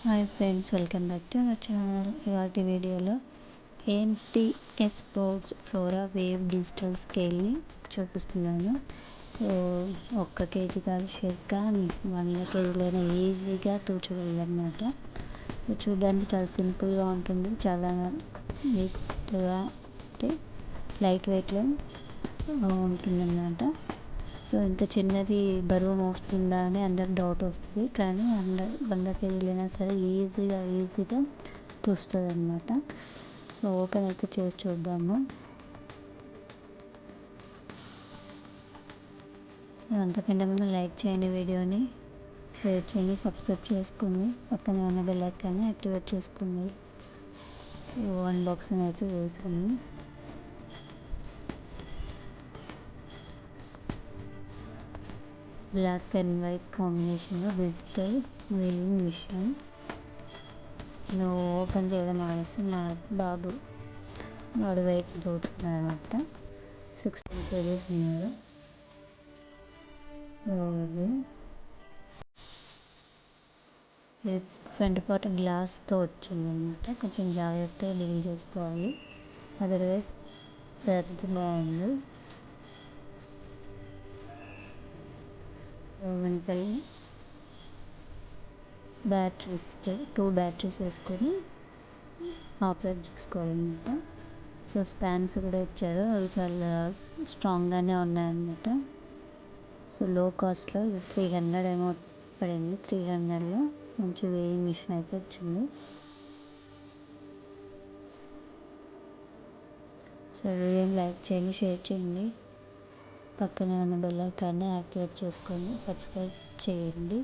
Hi friends, welcome back to our channel. ఇవాటి వీడియోలో ANTS sports Flora wave digital స్కేల్ని చూపిస్తున్నాను. ఒక్క కేజీ కాదు, షేర్గా 100 కేజీలైనా ఈజీగా తూచగలదన్నమాట. చూడడానికి చాలా సింపుల్గా ఉంటుంది, చాలా నీట్గా అంటే లైట్ వెయిట్లో ఉంటుందన్నమాట. సో ఇంత చిన్నది బరువు మోస్తుందా అని అందరికి డౌట్ వస్తుంది, కానీ 100 కేజీలైనా సరే ఈజీగా తూస్తుంది అనమాట. సో ఓపెన్ అయితే చేసి చూద్దాము. అంతకంటే ముందు లైక్ చేయండి, వీడియోని షేర్ చేయండి, సబ్స్క్రైబ్ చేసుకోండి, పక్కన ఉన్న బెల్ ఐకాన్ని యాక్టివేట్ చేసుకోండి. అన్బాక్సింగ్ అయితే చేసాము. బ్లాక్ అండ్ వైట్ కాంబినేషన్లో డిజిటల్ వేవింగ్ మిషన్. నువ్వు ఓపెన్ చేయడం ఆలస్యం, మా బాబు వాడు వెయిట్ తోడుతున్నాడు అనమాట. 16 కేజీస్ ఉన్నారు. ఫ్రంట్ పార్ట్ గ్లాస్తో వచ్చింది అనమాట. కొంచెం జాగ్రత్తగా డీల్ చేసుకోవాలి, అదర్వైజ్ బాగుంది. వెంటనే బ్యాటరీస్ 2 బ్యాటరీస్ వేసుకొని ఆపరేట్ చేసుకోవాలన్నమాట. సో స్పాన్స్ కూడా ఇచ్చారు, అవి చాలా స్ట్రాంగ్గానే ఉన్నాయన్నమాట. సో లో కాస్ట్లో 300 ఏమో పడింది. 300లో మంచి వేయింగ్ మిషన్ అయితే వచ్చింది. సో వీడియోని లైక్ చేయండి, షేర్ చేయండి, పక్కనే ఉన్న బెల్ ఐకాన్ని యాక్టివేట్ చేసుకోండి, సబ్స్క్రైబ్ చేయండి.